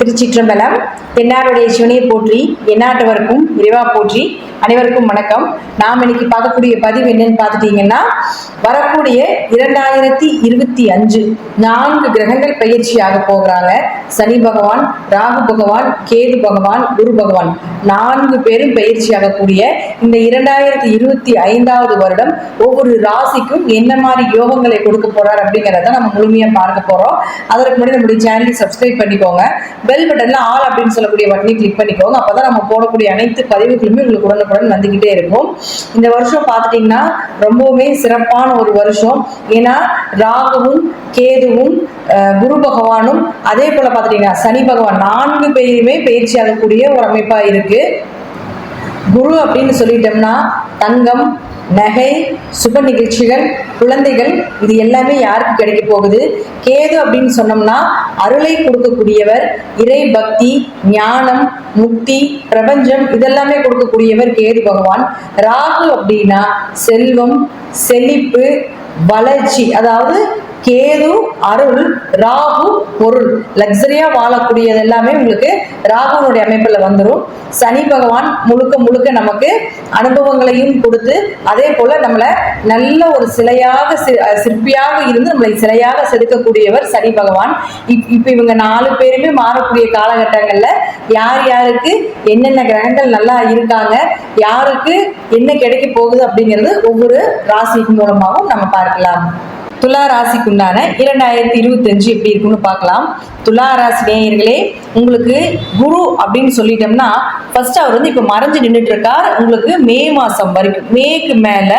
திருச்சிற்றம்பலம். தென்னாடுடைய சிவனை போற்றி, எந்நாட்டவருக்கும் இறைவா போற்றி. அனைவருக்கும் வணக்கம். நாம் இன்னைக்கு பார்க்கக்கூடிய பதிவு என்னன்னு பார்த்துட்டீங்கன்னா, வரக்கூடிய 2025 4 கிரகங்கள் பயிற்சியாக போகிறாங்க. சனி பகவான், ராகு பகவான், கேது பகவான், குரு பகவான் 4 பேரும் பயிற்சியாக கூடிய இந்த 2025வது வருடம் ஒவ்வொரு ராசிக்கும் என்ன மாதிரி யோகங்களை கொடுக்க போறார் அப்படிங்கிறத நம்ம முழுமையா பார்க்க போறோம். அதற்கு முன்னாடி நம்முடைய சேனலை சப்ஸ்கிரைப் பண்ணிக்கோங்க. பெல் பட்டன்ல ஆல் அப்படின்னு சொல்லக்கூடிய பட்டனை கிளிக் பண்ணிக்கோங்க. அப்பதான் நம்ம போடக்கூடிய அனைத்து பதிவுகளுமே உங்களுக்கு உடனுக்குடன் வந்துகிட்டே இருக்கும். இந்த வருஷம் பார்த்துட்டீங்கன்னா ரொம்பவுமே சிறப்பான ஒரு வருஷம். ஏன்னா ராகுவும் கேதுவும் குரு பகவானும் அதே போல பார்த்துட்டீங்கன்னா சனி பகவான் 4 பேருமே பயிற்சி ஆகக்கூடிய ஒரு அமைப்பா இருக்கு. குரு அப்படின்னு சொல்லிட்டோம்னா தங்கம், நகை, சுப நிகழ்ச்சிகள், குழந்தைகள், இது எல்லாமே யாருக்கு கிடைக்க போகுது. கேது அப்படின்னு சொன்னோம்னா அருளை கொடுக்கக்கூடியவர், இறை பக்தி, ஞானம், முக்தி, பிரபஞ்சம் இதெல்லாமே கொடுக்கக்கூடியவர் கேது பகவான். ராகு அப்படின்னா செல்வம், செழிப்பு, வளர்ச்சி. அதாவது கேது அருள், ராகு பொருள், லக்ஸரியா வாழக்கூடியது எல்லாமே உங்களுக்கு ராகுனுடைய அமைப்புல வந்துடும். சனி பகவான் முழுக்க முழுக்க நமக்கு அனுபவங்களையும் கொடுத்து அதே போல நம்மளை நல்ல ஒரு சிற்பியாக இருந்து நம்மளை சிலையாக செதுக்கக்கூடியவர் சனி பகவான். இப்ப இவங்க 4 பேருமே மாறக்கூடிய காலகட்டங்கள்ல யார் யாருக்கு என்னென்ன கிரகங்கள் நல்லா இருக்காங்க, யாருக்கு என்ன கிடைக்க போகுது அப்படிங்கிறது ஒவ்வொரு ராசி மூலமாகவும் நம்ம பார்க்கலாம். துலா ராசிக்குண்டான 2025 எப்படி இருக்குன்னு பார்க்கலாம். துலா ராசி நேயர்களே, உங்களுக்கு குரு அப்படின்னு சொல்லிட்டோம்னா ஃபர்ஸ்ட் அவர் வந்து இப்ப மறைஞ்சு நின்றுட்டு இருக்கார். உங்களுக்கு மே மாசம் வரைக்கும், மேக்கு மேல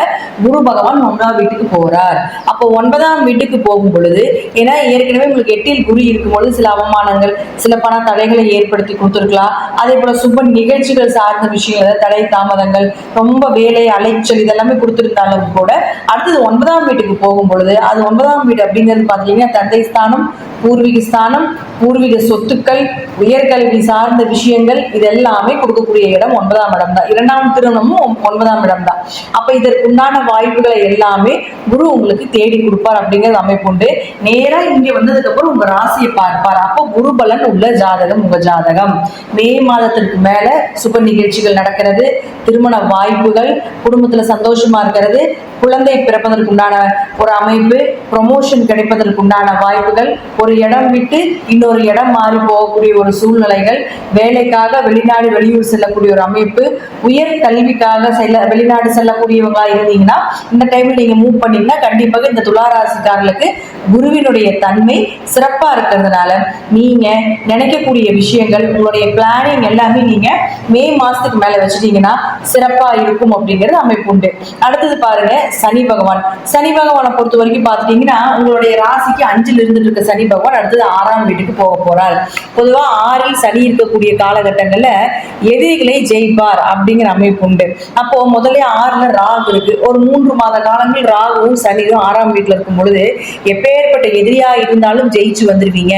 குரு பகவான் 9ஆம் வீட்டுக்கு போறார். அப்போ 9ஆம் வீட்டுக்கு போகும் பொழுது, ஏன்னா ஏற்கனவே உங்களுக்கு 8ல் குரு இருக்கும் பொழுது சில அவமானங்கள், சில பண தடைகளை ஏற்படுத்தி கொடுத்துருக்கலாம். அதே போல சுப நிகழ்ச்சிகள் சார்ந்த விஷயங்கள், தடை தாமதங்கள், ரொம்ப வேலை அலைச்சல் இதெல்லாமே கொடுத்துருந்தாலும் கூட அடுத்தது 9ஆம் வீட்டுக்கு போகும் பொழுது, அது 9ஆம் வீடு அப்படிங்கிறது பாத்தீங்கன்னா தந்தை ஸ்தானம், பூர்வீக ஸ்தானம், பூர்வீக சொத்துக்கள், உயர்கல்வி சார்ந்த விஷயங்கள், இது எல்லாமே கொடுக்கக்கூடிய இடம் 9ஆம் இடம் தான். 2ஆம் திருமணமும் 9ஆம் இடம் தான். அப்ப இதற்குண்டான வாய்ப்புகளை எல்லாமே குரு உங்களுக்கு தேடி கொடுப்பார் அப்படிங்கிறது அமைப்பு உண்டு. நேரா இங்க வந்ததுக்கு அப்புறம் உங்க ராசியை பார்ப்பார். அப்போ குரு பலன் உள்ள ஜாதகம் உங்க ஜாதகம். மே மாதத்திற்கு மேல சுப நிகழ்ச்சிகள் நடக்கிறது, திருமண வாய்ப்புகள், குடும்பத்துல சந்தோஷமா இருக்கிறது, குழந்தை பிறப்பதற்குண்டான ஒரு அமைப்பு, ப்ரொமோஷன் கிடைப்பதற்குண்டான வாய்ப்புகள், ஒரு இடம் விட்டு இன்னொரு இடம் மாறி போகக்கூடிய ஒரு சூழ்நிலைகள், வேலைக்காக வெளிநாடு வெளியூர் செல்லக்கூடிய ஒரு அமைப்பு, உயர் கல்விக்காக வெளிநாடு செல்லக்கூடியவங்களா இருந்தீங்கன்னா இந்த டைம்ல நீங்க மூவ் பண்ணீங்கன்னா கண்டிப்பாக இந்த துளாராசிக்காரர்களுக்கு குருவினுடைய தன்மை சிறப்பா இருக்கிறதுனால நீங்க நினைக்கக்கூடிய விஷயங்கள், உங்களுடைய பிளானிங் எல்லாமே நீங்க மே மாசத்துக்கு மேல வச்சுட்டீங்கன்னா சிறப்பா இருக்கும் அப்படிங்கிறது அமைப்பு உண்டு. அடுத்தது பாருங்க சனி பகவான். சனி பகவானை பொறுத்த வரைக்கும் பார்த்துட்டீங்கன்னா உங்களுடைய ராசிக்கு 5ல் இருந்துட்டு இருக்க சனி பகவான் அடுத்தது 6ஆம் வீட்டுக்கு போக போறார். பொதுவா 6ல் சனி இருக்கக்கூடிய காலகட்டங்கள்ல எதிரிகளை ஜெயிப்பார் அப்படிங்கிற அமைப்பு உண்டு. அப்போ முதல்ல 6ல் ராகு இருக்கு. ஒரு 3 மாத காலங்கள் ராகுவும் சனியும் 6ஆம் வீட்டுல இருக்கும் பொழுது எப்பேற்பட்ட எதிரியா இருந்தாலும் ஜெயிச்சு வந்துருவீங்க.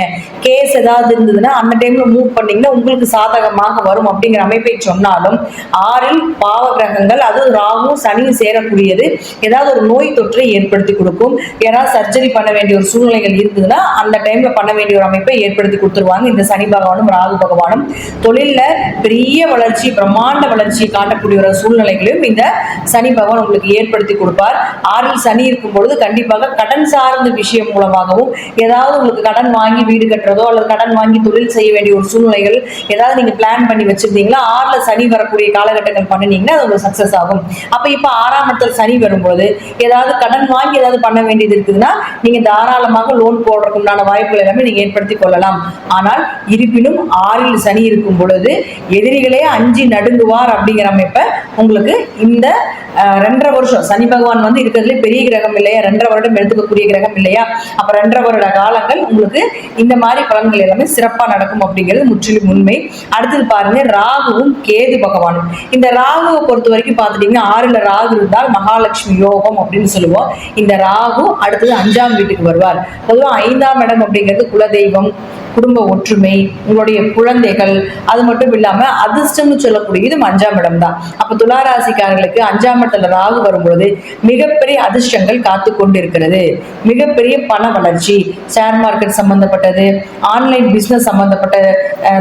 கேஸ் ஏதாவது இருந்ததுன்னா அந்த டைம்ல மூவ் பண்ணீங்கன்னா உங்களுக்கு சாதகமாக வரும் அப்படிங்கிற அமைப்பை சொன்னாலும் 6ல் பாவ கிரகங்கள், அது ராகுவும் சனியும் சேரக்கூடியது ஏதாவது ஒரு நோய் தொற்றை ஏற்படுத்தி கொடுக்கும். யாராவது சர்ஜரி பண்ண வேண்டிய ஒரு சூழ்நிலைகள் இருக்குதுன்னா அந்த டைம்ல பண்ண வேண்டிய ஒரு அமைப்பை ஏற்படுத்தி கொடுத்துருவாங்க இந்த சனி பகவானும் ராகு பகவானும். தொழில்ல பெரிய வளர்ச்சி, பிரம்மாண்ட வளர்ச்சி காட்டக்கூடிய ஒரு சூழ்நிலைகளையும் இந்த சனி பகவான் உங்களுக்கு ஏற்படுத்தி கொடுப்பார். 6ல் சனி இருக்கும் பொழுது கண்டிப்பாக கடன் சார்ந்த விஷயம் மூலமாகவும், ஏதாவது உங்களுக்கு கடன் வாங்கி வீடு கட்டுறதோ அல்லது கடன் வாங்கி தொழில் செய்ய வேண்டிய ஒரு சூழ்நிலைகள் ஏதாவது நீங்க பிளான் பண்ணி வச்சிருந்தீங்களா, 6ல் சனி வரக்கூடிய காலகட்டங்கள் பண்ணினீங்கன்னா அது உங்களுக்கு சக்சஸ் ஆகும். அப்ப இப்ப 6ஆம் இடத்துல சனி வரும்போது ஏதாவது கடன் வாங்கி ஏதாவது பண்ண வேண்டியது இருக்குதுன்னா நீங்க தாராளமாக லோன் போடுறதுக்கு உண்டான வாய்ப்புகள் எல்லாமே நீங்க ஏற்படுத்தி கொள்ளலாம். ஆனால் இருப்பினும் 6ல் சனி இருக்கும் பொழுது எதிரிகளே அஞ்சி நடுங்குவார் அப்படிங்கிற அமைப்பை உங்களுக்கு இந்த 2.5 வருஷம் சனி பகவான் வந்து இருக்கிறதுல பெரிய கிரகம் இல்லையா, 2.5 வருடம் எடுத்துக்கக்கூடிய கிரகம் இல்லையா, அப்ப 2.5 வருட காலங்கள் உங்களுக்கு இந்த மாதிரி பலன்கள் எல்லாமே சிறப்பா நடக்கும் அப்படிங்கிறது முற்றிலும் உண்மை. அடுத்தது பாருங்க ராகுவும் கேது பகவானும். இந்த ராகுவை பொறுத்த வரைக்கும் பார்த்துட்டீங்கன்னா 6ல் ராகு இருந்தால் மகாலட்சுமி யோகம் அப்படின்னு சொல்லுவோம். இந்த ராகு அடுத்தது 5ஆம் வீட்டுக்கு வருவார். பொதுவாக 5ஆம் இடம் அப்படிங்கிறது குலதெய்வம், குடும்ப ஒற்றுமை, உங்களுடைய குழந்தைகள், அது மட்டும் இல்லாம அதிர்ஷ்டம்னு சொல்லக்கூடியது 5ஆம் இடம் தான். அப்ப துளாராசிக்காரர்களுக்கு 5ஆம் இடத்துல ராகு வரும்பொழுது மிகப்பெரிய அதிர்ஷ்டங்கள் காத்து கொண்டிருக்கிறது. மிகப்பெரிய பண வளர்ச்சி, ஷேர் மார்க்கெட் சம்பந்தப்பட்டது, ஆன்லைன் பிசினஸ் சம்பந்தப்பட்ட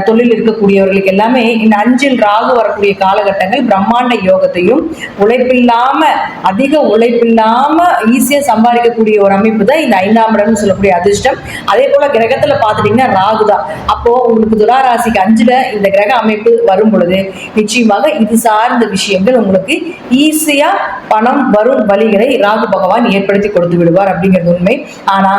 தொழில் இருக்கக்கூடியவர்களுக்கு எல்லாமே இந்த 5இல் ராகு வரக்கூடிய காலகட்டங்கள் பிரம்மாண்ட யோகத்தையும், உழைப்பில்லாம அதிக உழைப்பில்லாம ஈஸியா சம்பாதிக்கக்கூடிய ஒரு அமைப்பு தான் இந்த 5ஆம் இடம்னு சொல்லக்கூடிய அதிர்ஷ்டம். அதே போல கிரகத்துல பாத்துட்டீங்கன்னா ராகு தான். அப்போ உங்களுக்கு துளாராசிக்கு 5ல இந்த கிரக அமைப்பு வரும் பொழுது நிச்சயமாக இது சார்ந்த விஷயங்கள் உங்களுக்கு ஈஸியா பணம் வரும் வழிகளை ராகு பகவான் ஏற்படுத்தி கொடுத்து விடுவார் அப்படிங்கிறது உண்மை. ஆனா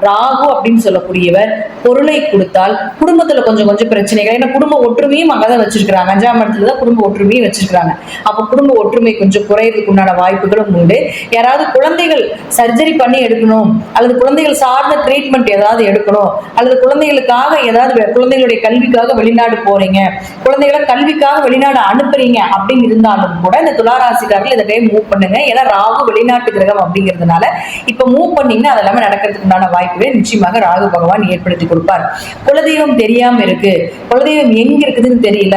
ராகு அப்படின்னு சொல்லக்கூடியவர் பொருளை கொடுத்தால் குடும்பத்துல கொஞ்சம் கொஞ்சம் பிரச்சனைகள், ஏன்னா குடும்ப ஒற்றுமையும் அங்கதான் வச்சிருக்காங்க, 5ஆம் இடத்துல தான் குடும்ப ஒற்றுமையும் வச்சிருக்காங்க. அப்ப குடும்ப ஒற்றுமை கொஞ்சம் குறையறதுக்கு உண்டான வாய்ப்புகளும் உண்டு. யாராவது குழந்தைகள் சர்ஜரி பண்ணி எடுக்கணும், அல்லது குழந்தைகள் சார்ந்த ட்ரீட்மெண்ட் ஏதாவது எடுக்கணும், அல்லது குழந்தைகளுக்காக ஏதாவது குழந்தைகளுடைய கல்விக்காக வெளிநாடு போறீங்க, குழந்தைகளை கல்விக்காக வெளிநாடு அனுப்புறீங்க அப்படின்னு இருந்தாலும் கூட இந்த துளாராசிக்காரர்கள் இந்த டைம் மூவ் பண்ணுங்க. ஏன்னா ராகு வெளிநாட்டு கிரகம் அப்படிங்கிறதுனால இப்ப மூவ் பண்ணீங்கன்னா அது எல்லாமே நடக்கிறதுக்கு உண்டான வாய்ப்புகளை நிச்சயமாக ராகு பகவான் ஏற்படுத்தி கொடுப்பார். குலதெய்வம் தெரியாம இருக்கு, குலதெய்வம் எங்க இருக்குதுன்னு தெரியல,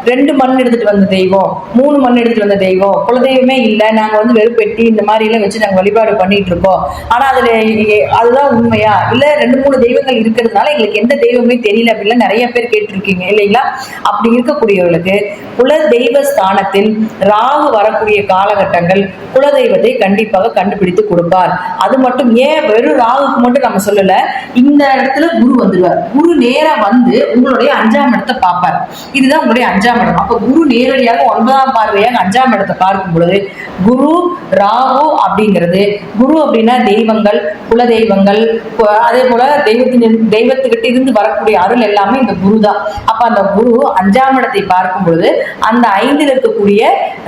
2 மண் எடுத்துட்டு வந்த தெய்வம், 3 மண் எடுத்துட்டு வந்த தெய்வம், குலதெய்வமே இல்லை, நாங்க வந்து வெறுப்பெட்டி இந்த மாதிரி எல்லாம் வச்சு நாங்க வழிபாடு பண்ணிட்டு இருக்கோம், ஆனா அதுதான் உண்மையா இல்ல 2-3 தெய்வங்கள் இருக்கிறதுனால எங்களுக்கு எந்த தெய்வமே தெரியல அப்படின்னு நிறைய பேர் கேட்டிருக்கீங்க இல்லைங்களா? அப்படி இருக்கக்கூடியவர்களுக்கு குல தெய்வ ஸ்தானத்தில் ராகு வரக்கூடிய காலகட்டங்கள் குலதெய்வத்தை கண்டிப்பாக கண்டுபிடித்து கொடுப்பார். அது மட்டும் ஏன் வெறும் ராகுக்கு மட்டும் நம்ம சொல்லல, இந்த இடத்துல குரு வந்துடுவார். குரு நேரா வந்து உங்களுடைய 5ஆம் இடத்தை பார்ப்பார். இதுதான் உங்களுடைய 5ஆம் இடம். அப்ப குரு நேரடியாக 9ஆம் பார்வையாக 5ஆம் இடத்தை பார்க்கும் பொழுது குரு ராகு அப்படிங்கிறது, குரு அப்படின்னா தெய்வங்கள், குல தெய்வங்கள், அதே போல தெய்வத்துக்கிட்ட இருந்து வரக்கூடிய அருள் எல்லாமே இந்த குரு தான். அப்ப அந்த குரு 5ஆம் இடத்தை பார்க்கும் பொழுது அந்த 5ல் இருக்கக்கூடிய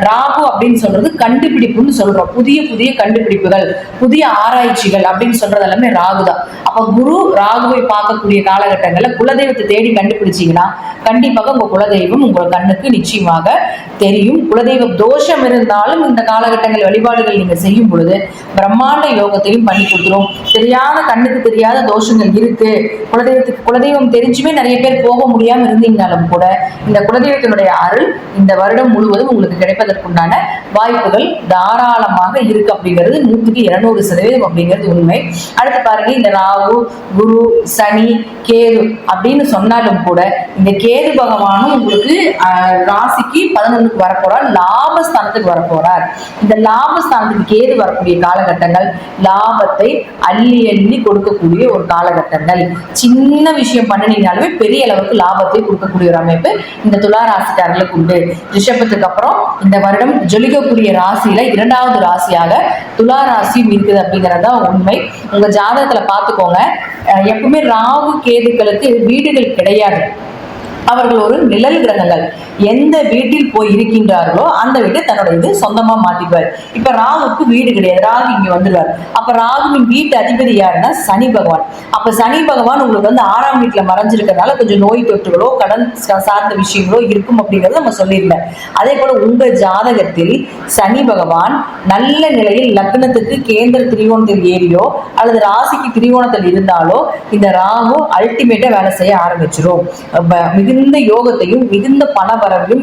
ராகு அப்படின்னு சொல்றது கண்டுபிடிப்புன்னு சொல்றோம். புதிய புதிய கண்டுபிடிப்புகள், புதிய ஆராய்ச்சிகள் அப்படின்னு சொல்றது எல்லாமே ராகு தான். அப்ப குரு ராகுவை பார்க்கக்கூடிய காலகட்டங்கள்ல குலதெய்வத்தை தேடி கண்டுபிடிச்சீங்கன்னா கண்டிப்பாக உங்க குலதெய்வம் உங்க கண்ணுக்கு நிச்சயமாக தெரியும். குலதெய்வ தோஷம் இருந்தாலும் இந்த காலகட்டங்கள் வழிபாடுகள் நீங்க செய்யும் பொழுது பிரம்மாண்ட யோகத்தையும் பண்ணி கொடுத்துரும். தெரியாத கண்ணுக்கு தெரியாத தோஷங்கள் இருக்கு, குலதெய்வம் தெரிஞ்சுமே நிறைய பேர் போக முடியாம இருந்தீங்கனாலும் கூட இந்த குலதெய்வத்தினுடைய அருள் இந்த வருடம் முழுவதும் உங்களுக்கு கிடைப்பதற்குண்டான வாய்ப்புகள் தாராளமாக இருக்கு அப்படிங்கிறது 100% அப்படிங்கிறது உண்மை. அடுத்து பாருங்க, இந்த ராகு, குரு, சனி, கேது அப்படின்னு சொன்னாலும் கூட இந்த கேது பகவானும் உங்களுக்கு ராசிக்கு 11க்கு வரப்போறார், லாபஸ்தானத்துக்கு வரப்போறார். இந்த லாபஸ்தானத்துக்கு கேது வரக்கூடிய காலகட்டங்கள் லாபத்தை அள்ளி அள்ளி கொடுக்கக்கூடிய ஒரு காலகட்டங்கள். சின்ன விஷயம் பண்ணினீங்கனாலுமே பெரிய அளவுக்கு லாபத்தை கொடுக்கக்கூடிய ஒரு அமைப்பு இந்த துளாராசிக்காரர்களுக்கு உண்டு. ரிஷபத்துக்கு அப்புறம் இந்த வருடம் ஜொலிக்கக்கூடிய ராசியில 2வது ராசியாக துளாராசி இருக்குது அப்படிங்கறத உண்மை. உங்க ஜாதகத்துல பாத்துக்கோங்க, எப்பவுமே ராகு கேதுக்களுக்கு வீடுகள் கிடையாது, அவர்கள் ஒரு நிழல் கிரகங்கள். எந்த வீட்டில் போய் இருக்கின்றார்களோ அந்த வீட்டை தன்னுடைய இது சொந்தமா மாத்திக்குவார். இப்ப ராகுக்கு வீடு கிடையாது, ராகு இங்க வந்துடுவார். அப்ப ராகுவின் வீட்டு அதிபதி யாருன்னா சனி பகவான். அப்ப சனி பகவான் உங்களுக்கு வந்து 6ஆம் வீட்டுல மறைஞ்சிருக்கிறதுனால கொஞ்சம் நோய் தொற்றுகளோ கடன் சார்ந்த விஷயங்களோ இருக்கும் அப்படிங்கறத நம்ம சொல்லியிருந்தேன். அதே போல உங்க ஜாதகத்தில் சனி பகவான் நல்ல நிலையில் லக்னத்துக்கு கேந்திர திரிகோணத்தில் ஏறியோ அல்லது ராசிக்கு திரிகோணத்தில் இருந்தாலோ இந்த ராகு அல்டிமேட்டா வேலை செய்ய ஆரம்பிச்சிடும். மிகுந்த யோகத்தையும் மிகுந்த பண வரவையும்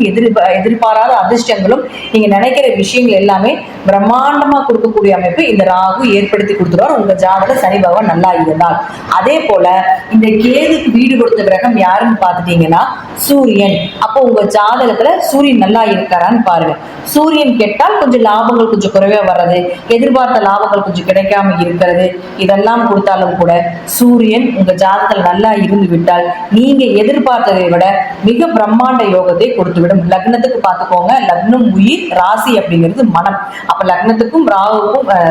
எதிர்பாராத அதிர்ஷ்டங்களும் நீங்க நினைக்கிற விஷயங்கள் எல்லாமே பிரம்மாண்டமா கொடுக்கக்கூடிய அமைப்பு இந்த ராகு ஏற்படுத்தி கொடுத்துருவார் உங்க ஜாதக சனி பகவான் நல்லா இருந்தால். அதே போல இந்த கேதுக்கு வீடு கொடுத்த கிரகம் யாருன்னு பாத்துட்டீங்கன்னா சூரியன். அப்போ உங்க ஜாதகத்துல சூரியன் நல்லா இருக்காரான்னு பாருங்க. சூரியன் கெட்டால் கொஞ்சம் லாபங்கள் கொஞ்சம் குறைவா வர்றது, எதிர்பார்த்த லாபங்கள் கொஞ்சம் கிடைக்காம இருக்கிறது, இதெல்லாம் கொடுத்தாலும் கூட சூரியன் உங்க ஜாதகத்துல நல்லா இருந்து விட்டால் நீங்க எதிர்பார்த்ததை விட மிக பிரம்மாண்ட யோகத்தை கொடுத்துவிடும். லக்னத்துக்கு பார்த்துக்கோங்க, லக்னம் உயிர், ராசி அப்படிங்கிறது மனம். அப்ப லக்னத்துக்கும்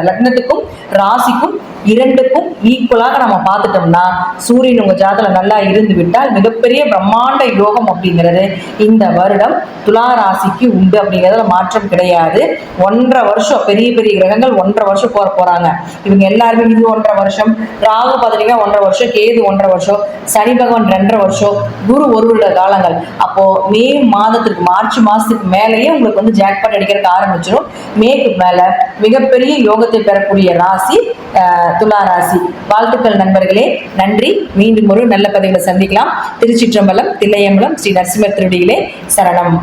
லக்னத்துக்கும் ராசிக்கும் 2க்கும் ஈக்குவலாக நம்ம பார்த்துட்டோம்னா சூரியன் உங்க ஜாதகத்துல நல்லா இருந்து விட்டால் மிகப்பெரிய பிரம்மாண்ட யோகம் அப்படிங்கிறது இந்த வருடம் துலா ராசிக்கு உண்டு அப்படிங்கிறதுல மாற்றம் கிடையாது. 1.5 வருஷம் பெரிய பெரிய கிரகங்கள் 1.5 வருஷம் போறாங்க. இவங்க எல்லாருமே இது 1.5 வருஷம், ராகு பாத்தீங்கன்னா 1.5 வருஷம், கேது 1.5 வருஷம், சனி பகவான் 2.5 வருஷம், குரு 1 உள்ள காலங்கள். அப்போ மே மாதத்திற்கு மார்ச் மாசத்துக்கு மேலேயே உங்களுக்கு வந்து ஜாக்பாட் அடிக்கிறதுக்கு ஆரம்பிச்சிடும். மேக்கு மேல மிகப்பெரிய யோகத்தை பெறக்கூடிய ராசி துலா ராசி. வாழ்த்துக்கள் நண்பர்களே, நன்றி. மீண்டும் ஒரு நல்ல பதிவில் சந்திக்கலாம். திருச்சிற்றம்பலம், தில்லையம்பலம், ஸ்ரீ நரசிம்மர் திருடியிலே சரணம்.